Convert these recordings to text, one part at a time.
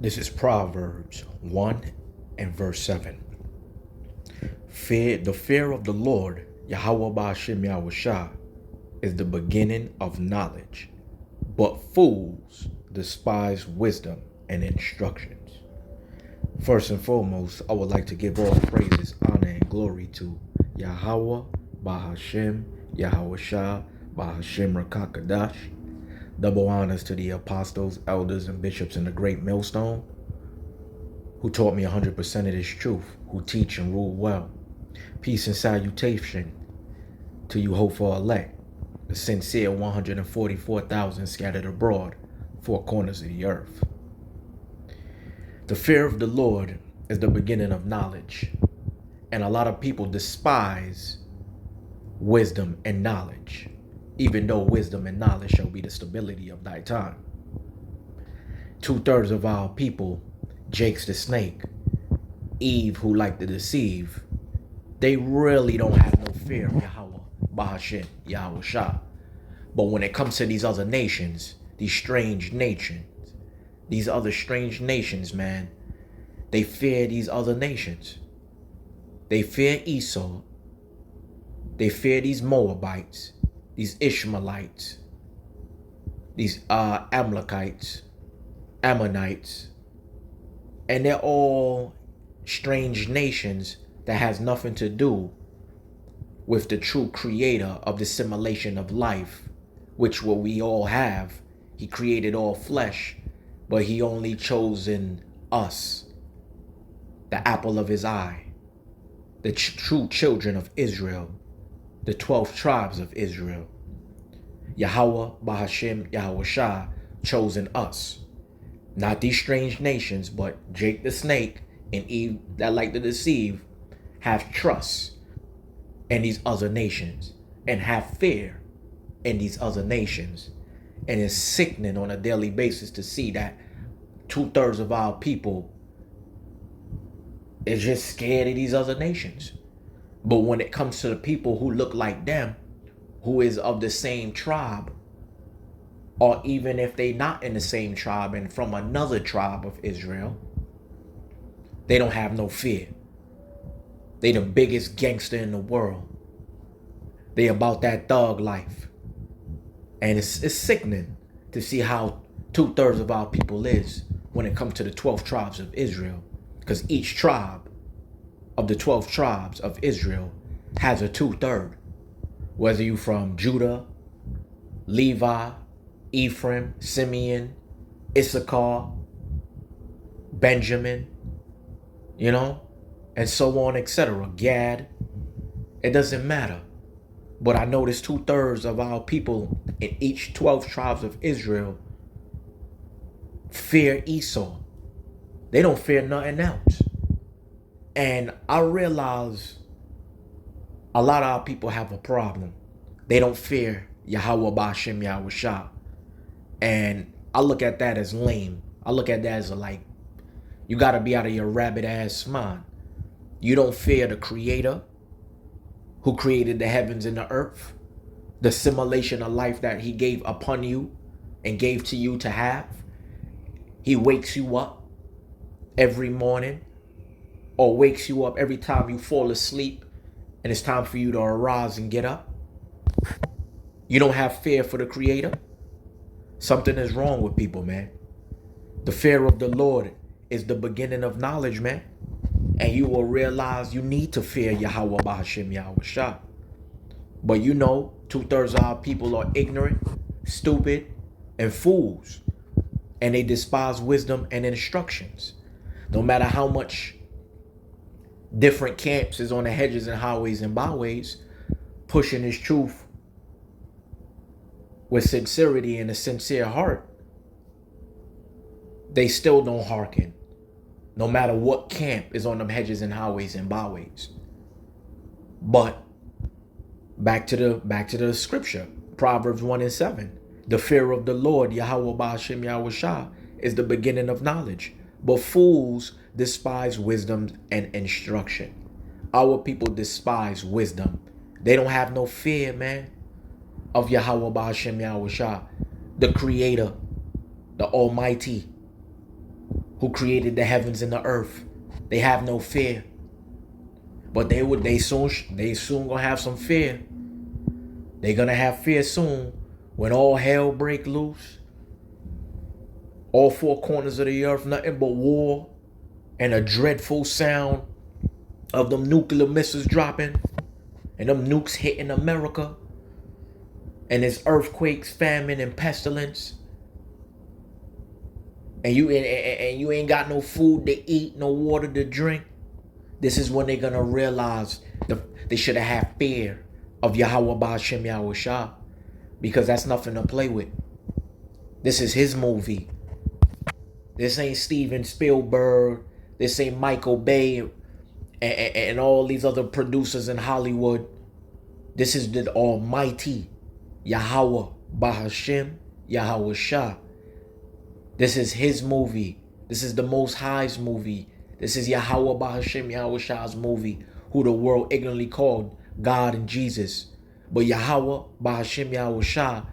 This is Proverbs 1 and verse 7. The fear of the Lord, Yahawah Bahasham Yahawashi, is the beginning of knowledge, but fools despise wisdom and instructions. First and foremost, I would like to give all praises, honor, and glory to Yahawah, Bahasham, Yahawashi, Bahasham Rakakadash. Double honors to the apostles, elders, and bishops in the great millstone who taught me 100% of this truth, who teach and rule well. Peace and salutation to you hopeful elect, the sincere 144,000 scattered abroad, four corners of the earth. The fear of the Lord is the beginning of knowledge, and a lot of people despise wisdom and knowledge, even though wisdom and knowledge shall be the stability of thy time. 2/3 of our people, Jake's the snake, Eve who liked to deceive, they really don't have no fear of Yahawah, Bahasham, Yahawashi. But when it comes to these other nations, these other strange nations, man, they fear these other nations. They fear Esau. They fear these Moabites, these Ishmaelites, these Amalekites, Ammonites, and they're all strange nations that has nothing to do with the true creator of the simulation of life, which what we all have. He created all flesh, but he only chosen us, the apple of his eye, the true children of Israel, the 12 tribes of Israel. Yahawah, Bahasham, Yahawashi chosen us. Not these strange nations, but Jake the snake and Eve that like to deceive have trust in these other nations and have fear in these other nations. And it's sickening on a daily basis to see that 2/3 of our people is just scared of these other nations. But when it comes to the people who look like them, who is of the same tribe, or even if they not in the same tribe and from another tribe of Israel, they don't have no fear. They the biggest gangster in the world. They about that thug life. And it's sickening to see how 2/3 of our people is when it comes to the 12 tribes of Israel. Because each tribe of the 12 tribes of Israel has a 2/3. Whether you from Judah, Levi, Ephraim, Simeon, Issachar, Benjamin, and so on, etc. Gad, it doesn't matter. But I noticed 2/3 of our people in each 12 tribes of Israel fear Esau. They don't fear nothing else. And I realize a lot of our people have a problem. They don't fear Yahawah Bahasham Yahawashi. And I look at that as lame. I look at that as you gotta be out of your rabbit ass mind. You don't fear the creator who created the heavens and the earth, the simulation of life that he gave upon you and gave to you to have. He wakes you up every morning, or wakes you up every time you fall asleep and it's time for you to arise and get up. You don't have fear for the creator? Something is wrong with people, man. The fear of the Lord is the beginning of knowledge, man. And you will realize you need to fear Yahawah Bahasham Yahawashi. But 2/3 of our people are ignorant, stupid, and fools. And they despise wisdom and instructions. No matter how much different camps is on the hedges and highways and byways, pushing his truth with sincerity and a sincere heart, they still don't hearken. No matter what camp is on them hedges and highways and byways. But back to the scripture, Proverbs 1 and 7. The fear of the Lord, Yahawah Bahasham Yahawashi, is the beginning of knowledge, but fools despise wisdom and instruction. Our people despise wisdom. They don't have no fear, man, of Yahawah Bahasham Yahawashi, the creator, the almighty, who created the heavens and the earth. They have no fear. But they soon gonna have some fear. They gonna have fear soon when all hell break loose. All four corners of the earth, nothing but war and a dreadful sound of them nuclear missiles dropping and them nukes hitting America. And there's earthquakes, famine, and pestilence. And you ain't got no food to eat, no water to drink. This is when they're gonna realize they should have had fear of Yahawah Bahasham Yahawashi, because that's nothing to play with. This is his movie. This ain't Steven Spielberg. This ain't Michael Bay and all these other producers in Hollywood. This is the almighty Yahawah Bahasham Yahawashi. This is his movie. This is the Most High's movie. This is Yahawah Bahasham Yahawashi's movie, who the world ignorantly called God and Jesus. But Yahawah Bahasham Yahawashi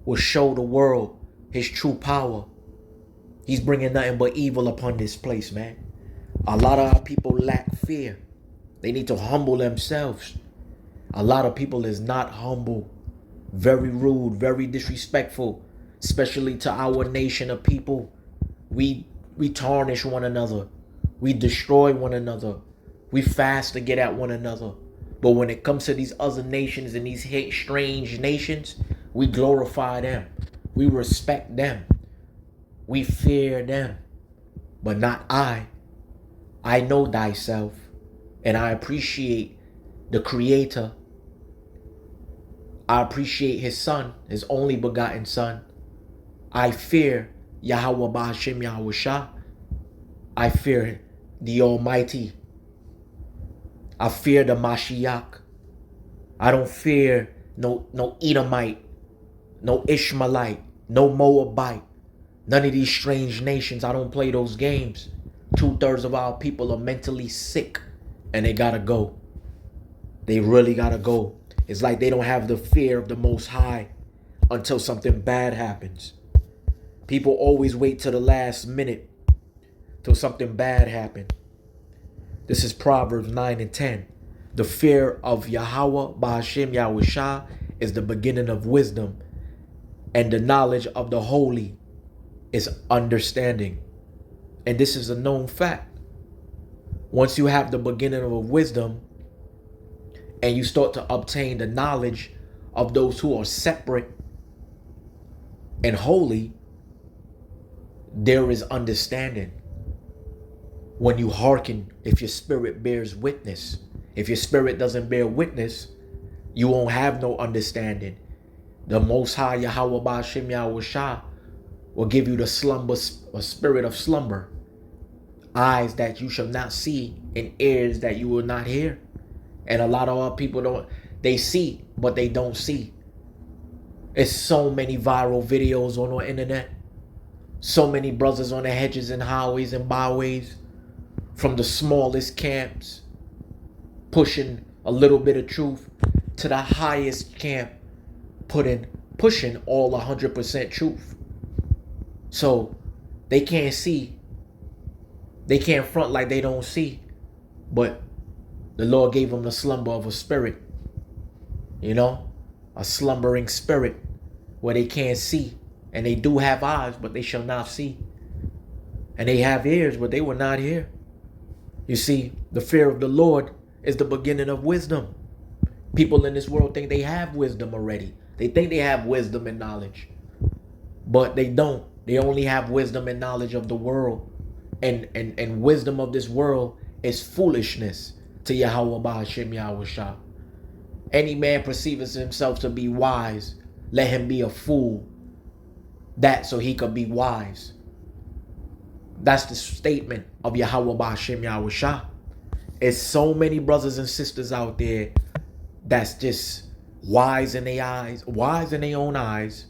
will show the world his true power. He's bringing nothing but evil upon this place, man. A lot of our people lack fear. They need to humble themselves. A lot of people is not humble. Very rude, very disrespectful, especially to our nation of people. We tarnish one another. We destroy one another. We fast to get at one another. But when it comes to these other nations and these strange nations, we glorify them. We respect them. We fear them. But not I. I know thyself. And I appreciate the Creator. I appreciate his son, his only begotten son. I fear Yahawah Bahasham Yahawashi. I fear the Almighty. I fear the Mashiach. I don't fear no Edomite, no Ishmaelite, no Moabite, none of these strange nations. I don't play those games. 2/3 of our people are mentally sick and they gotta go. They really gotta go. It's like they don't have the fear of the Most High until something bad happens. People always wait till the last minute till something bad happens. This is Proverbs 9 and 10. The fear of Yahawah Bahasham Yahawashi is the beginning of wisdom, and the knowledge of the holy is understanding. And this is a known fact. Once you have the beginning of wisdom and you start to obtain the knowledge of those who are separate and holy, there is understanding. When you hearken, if your spirit bears witness. If your spirit doesn't bear witness, you won't have no understanding. The Most High Yahawah Bahasham Yahawashi will give you the spirit of slumber. Eyes that you shall not see and ears that you will not hear. And a lot of our people they see, but they don't see. It's so many viral videos on the internet. So many brothers on the hedges and highways and byways from the smallest camps pushing a little bit of truth to the highest camp pushing all 100% truth. So they can't see. They can't front like they don't see. But the Lord gave them the slumber of a spirit. You know? A slumbering spirit where they can't see. And they do have eyes, but they shall not see. And they have ears, but they will not hear. You see, the fear of the Lord is the beginning of wisdom. People in this world think they have wisdom already. They think they have wisdom and knowledge. But they don't. They only have wisdom and knowledge of the world. And wisdom of this world is foolishness to Yahawah Bahasham Yahawashi. Any man perceives himself to be wise, let him be a fool. That so he could be wise. That's the statement of Yahawah Bahasham Yahawashi. It's so many brothers and sisters out there that's just wise in their eyes, wise in their own eyes,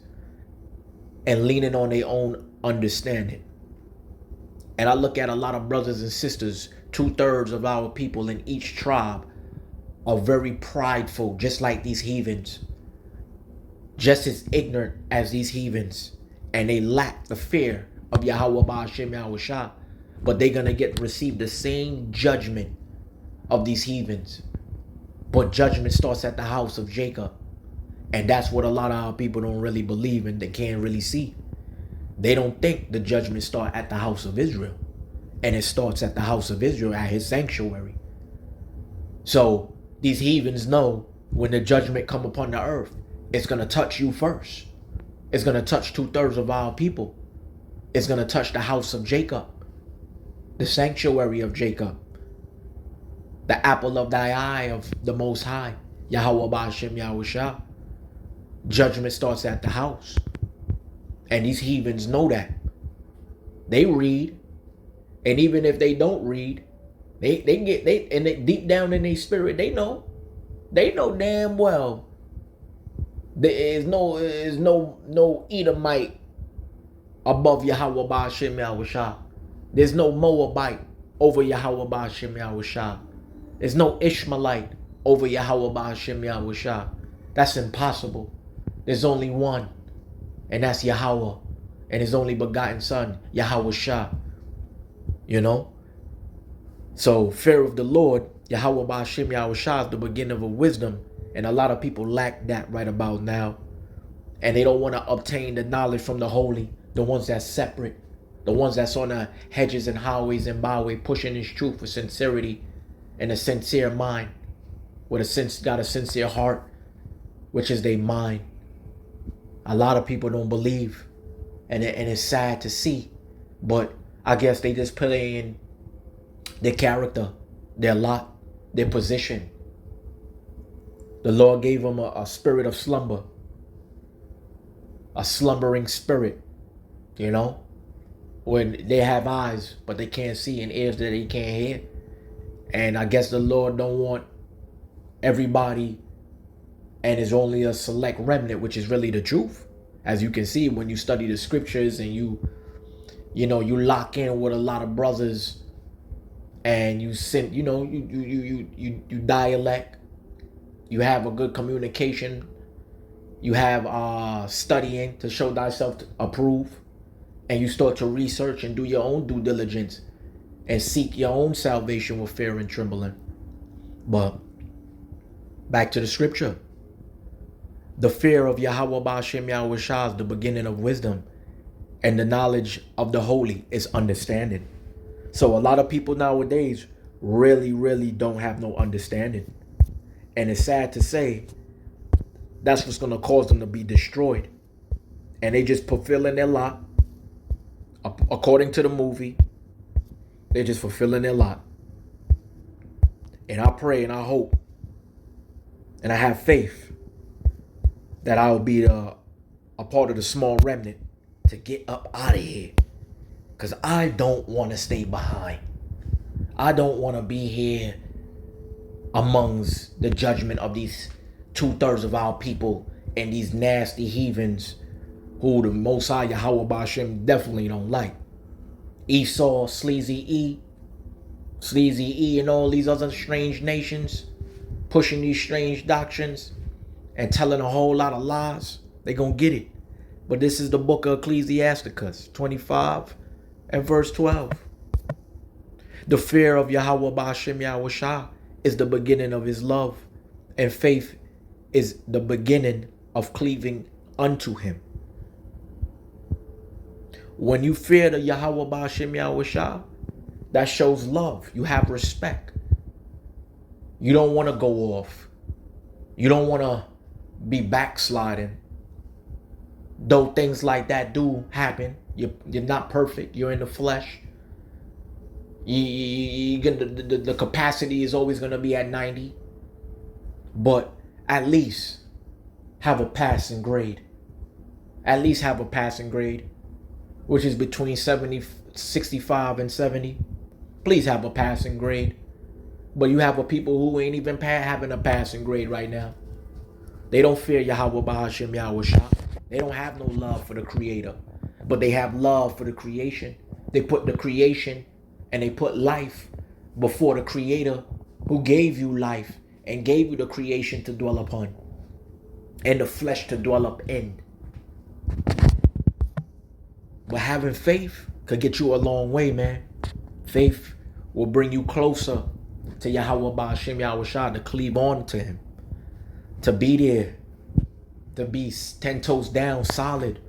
and leaning on their own understanding. And I look at a lot of brothers and sisters, 2/3 of our people in each tribe are very prideful, just like these heathens, just as ignorant as these heathens, and they lack the fear of Yahawah Bahasham Yahawashi. but they're going to receive the same judgment of these heathens. But judgment starts at the house of Jacob. And that's what a lot of our people don't really believe and they can't really see. They don't think the judgment starts at the house of Israel. And it starts at the house of Israel, at his sanctuary. So these heathens know when the judgment come upon the earth, it's going to touch you first. It's going to touch 2/3 of our people. It's going to touch the house of Jacob, the sanctuary of Jacob, the apple of thy eye of the Most High, Yahawah, Bahasham, Yahawashi. Judgment starts at the house. And these heathens know that. They read. And even if they don't read, they deep down in their spirit, they know damn well there is no Edomite above Yahawah Bahasham Yahawashi. There's no Moabite over Yahawah Bahasham Yahawashi. There's no Ishmaelite over Yahawah Bahasham Yahawashi. That's impossible. There's only one, and that's Yahawah, and his only begotten son, Yahawashi. You know? So fear of the Lord, Yahawah Bahasham Yahawashi, is the beginning of wisdom. And a lot of people lack that right about now. And they don't want to obtain the knowledge from the holy, the ones that's separate, the ones that's on the hedges and highways and byways, pushing his truth with sincerity and a sincere mind, with got a sincere heart, which is their mind. A lot of people don't believe, and it's sad to see, but I guess they just play in their character, their lot, their position. The Lord gave them a spirit of slumber, a slumbering spirit, you know, when they have eyes, but they can't see, and ears that they can't hear. And I guess the Lord don't want everybody, and it's only a select remnant, which is really the truth. As you can see, when you study the scriptures and you lock in with a lot of brothers, and you dialect, you have a good communication, you have studying to show thyself to approve, and you start to research and do your own due diligence and seek your own salvation with fear and trembling. But back to the scripture. The fear of Yahawah Bahasham Yahawashi is the beginning of wisdom, and the knowledge of the holy is understanding. So a lot of people nowadays really, really don't have no understanding. And it's sad to say, that's what's going to cause them to be destroyed. And they just fulfilling their lot. According to the movie, they're just fulfilling their lot. And I pray and I hope and I have faith that I will be a part of the small remnant to get up out of here. Because I don't want to stay behind. I don't want to be here amongst the judgment of these 2/3 of our people and these nasty heathens who the Most High Yahawah Bahasham definitely don't like. Esau, Sleazy E, and all these other strange nations pushing these strange doctrines and telling a whole lot of lies. They gonna get it. But this is the book of Ecclesiasticus 25 and verse 12. The fear of Yahawah Bahasham Yahawashi is the beginning of his love, and faith is the beginning of cleaving unto him. When you fear the Yahawah Bahasham Yahawashi, that shows love. You have respect. You don't want to go off. You don't want to be backsliding. Though things like that do happen. You're not perfect. You're in the flesh. The capacity is always going to be at 90. But at least have a passing grade. At least have a passing grade, which is between 65 and 70. Please have a passing grade. But you have a people who ain't even having a passing grade right now. They don't fear Yahawah Bahasham Yahawashi. They don't have no love for the Creator. But they have love for the creation. They put the creation and they put life before the Creator who gave you life and gave you the creation to dwell upon and the flesh to dwell up in. But having faith could get you a long way, man. Faith will bring you closer to Yahawah Bahasham Yahawashi, to cleave on to him, to be there, to be 10 toes down, solid,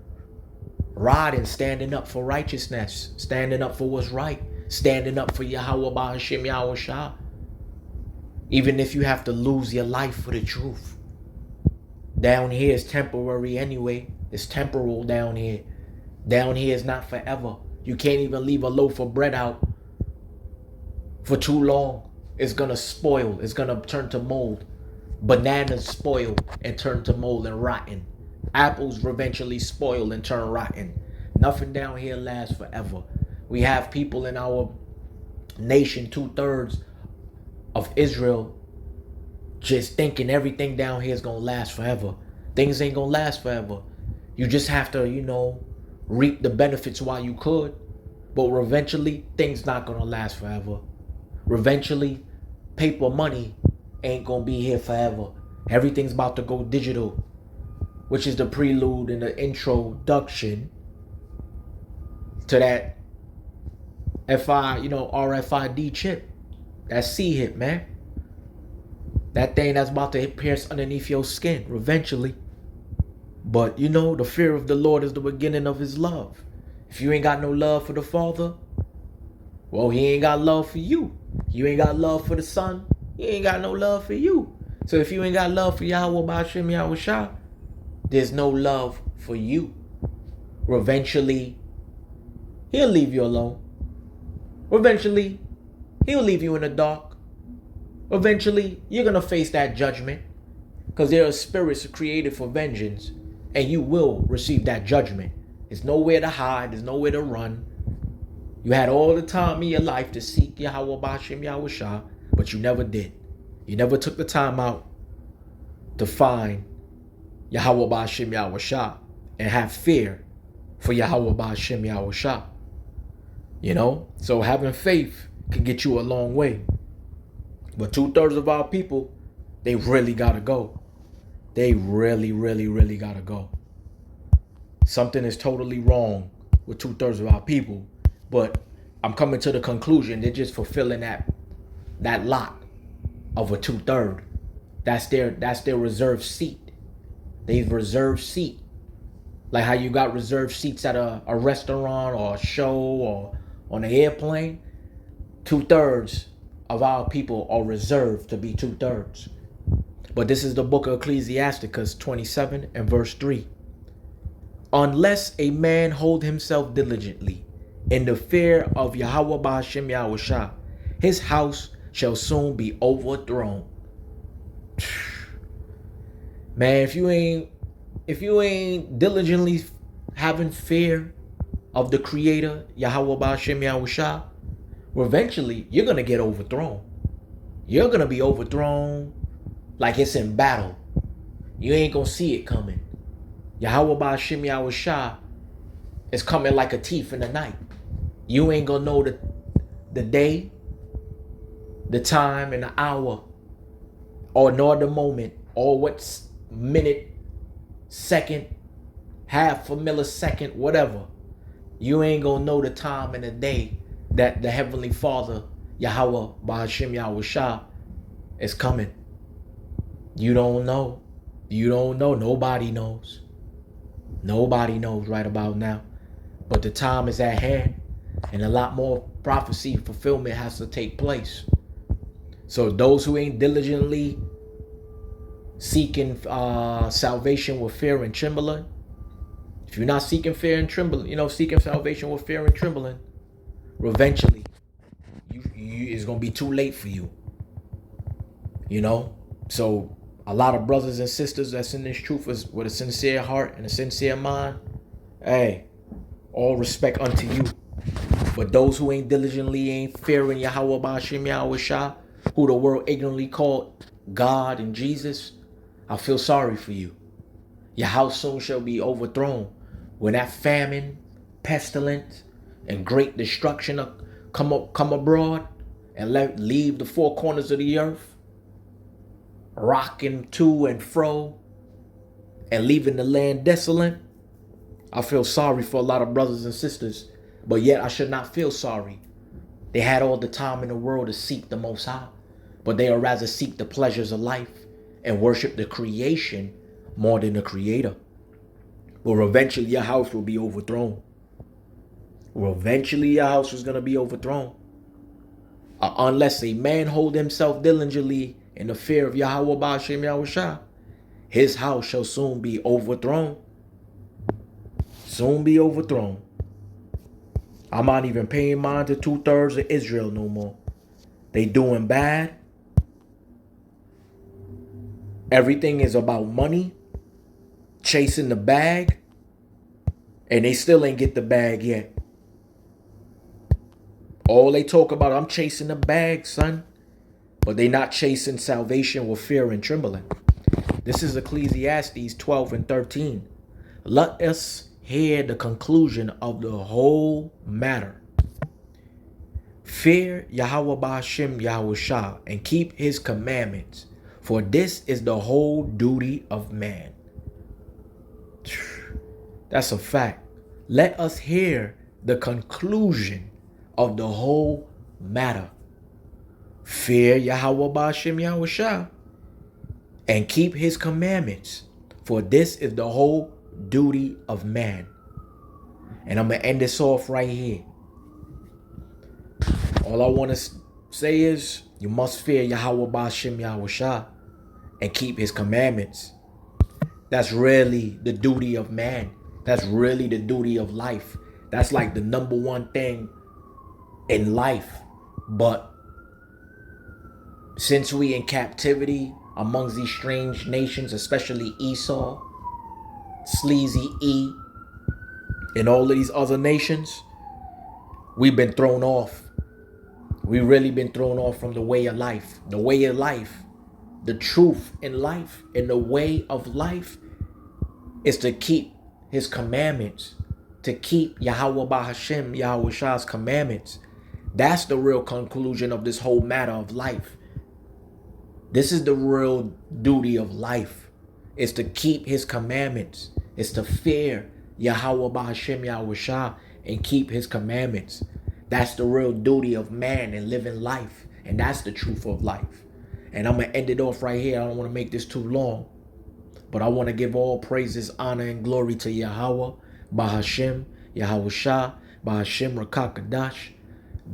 riding, standing up for righteousness, standing up for what's right, standing up for Yahawah Bahasham Yahawashi. Even if you have to lose your life for the truth. Down here is temporary anyway. It's temporal down here. Down here is not forever. You can't even leave a loaf of bread out for too long. It's gonna spoil. It's gonna turn to mold. Bananas spoil and turn to mold and rotten. Apples eventually spoil and turn rotten. Nothing down here lasts forever. We have people in our nation, 2/3 of Israel, just thinking everything down here is gonna last forever. Things ain't gonna last forever. You just have to, reap the benefits while you could. But eventually, things not gonna last forever. Eventually, paper money ain't gonna be here forever. Everything's about to go digital, which is the prelude and the introduction to that RFID chip. That C-hip, man. That thing that's about to pierce underneath your skin eventually. But the fear of the Lord is the beginning of his love. If you ain't got no love for the Father, well, he ain't got love for you. You ain't got love for the Son, he ain't got no love for you. So if you ain't got love for Yahawah Bahasham Yahawashi, there's no love for you. Eventually, he'll leave you alone. Eventually, he'll leave you in the dark. Eventually, you're going to face that judgment, because there are spirits created for vengeance, and you will receive that judgment. There's nowhere to hide. There's nowhere to run. You had all the time in your life to seek Yahawah Bahasham Yahawashi, but you never did. You never took the time out to find Yahawah Bahasham Yahawashi and have fear for Yahawah Bahasham Yahawashi. So having faith can get you a long way. But 2/3 of our people, they really gotta go. They really, really, really gotta go. Something is totally wrong with 2/3 of our people. But I'm coming to the conclusion they're just fulfilling that lot of a 2/3. That's their reserved seat. They've reserved seat. Like how you got reserved seats at a restaurant or a show or on an airplane. 2/3 of our people are reserved to be 2/3. But this is the book of Ecclesiasticus 27 and verse 3. Unless a man hold himself diligently in the fear of Yahawah Bahasham Yahawashi, his house shall soon be overthrown. Man, if you ain't diligently having fear of the Creator, Yahawah Bahasham Yahawashi, well, eventually you're gonna get overthrown. You're gonna be overthrown like it's in battle. You ain't gonna see it coming. Yahawah Bahasham Yahawashi is coming like a thief in the night. You ain't gonna know the day, the time, and the hour, or nor the moment, or what minute, second, half a millisecond, whatever. You ain't gonna know the time and the day that the Heavenly Father, Yahawah Bahasham Yahawashi, is coming. You don't know. You don't know. Nobody knows. Nobody knows right about now. But the time is at hand, and a lot more prophecy fulfillment has to take place. So those who ain't diligently seeking salvation with fear and trembling, if you're not seeking fear and trembling, seeking salvation with fear and trembling, eventually it's gonna be too late for you. So a lot of brothers and sisters that's in this truth is with a sincere heart and a sincere mind. Hey, all respect unto you. But those who ain't fearing Yahawah Bahasham Yahawashi, who the world ignorantly called God and Jesus, I feel sorry for you. Your house soon shall be overthrown when that famine, pestilence, and great destruction come abroad and leave the four corners of the earth, rocking to and fro and leaving the land desolate. I feel sorry for a lot of brothers and sisters, but yet I should not feel sorry. They had all the time in the world to seek the Most High, but they would rather seek the pleasures of life and worship the creation more than the Creator. Or eventually your house will be overthrown. Or eventually your house is going to be overthrown. Unless a man hold himself diligently in the fear of Yahawah Bahasham Yahawashi, his house shall soon be overthrown. Soon be overthrown. I'm not even paying mind to 2/3 of Israel no more. They doing bad. Everything is about money, chasing the bag, and they still ain't get the bag yet. All they talk about, I'm chasing the bag, son. But they not chasing salvation with fear and trembling. This is Ecclesiastes 12 and 13. Let us hear the conclusion of the whole matter. Fear Yahawah Bahasham Yahawashi and keep his commandments, for this is the whole duty of man. That's a fact. Let us hear the conclusion of the whole matter. Fear Yahawah Bahasham Yahawashi and keep his commandments, for this is the whole duty of man. And I'm going to end this off right here. All I want to say is you must fear Yahawah Bahasham Yahawashi and keep his commandments. That's really the duty of man. That's really the duty of life. That's like the number one thing in life. But since we in captivity amongst these strange nations, especially Esau, Sleazy E, and all of these other nations, we've been thrown off. We really been thrown off from the way of life. The way of life, the truth in life, and the way of life is to keep his commandments, to keep Yahawah Bahasham Yahawashi's commandments. That's the real conclusion of this whole matter of life. This is the real duty of life, is to keep his commandments, is to fear Yahawah Bahasham Yahawashi and keep his commandments. That's the real duty of man in living life, and that's the truth of life. And I'm going to end it off right here. I don't want to make this too long, but I want to give all praises, honor, and glory to Yahawah Bahasham Yahawashi, Bahasham Rakakadash.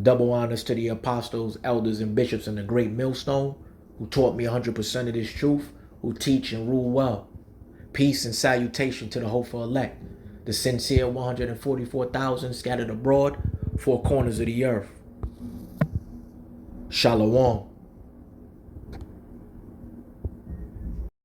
Double honors to the apostles, elders, and bishops in the great millstone, who taught me 100% of this truth, who teach and rule well. Peace and salutation to the hopeful elect, the sincere 144,000 scattered abroad, four corners of the earth. Shalom.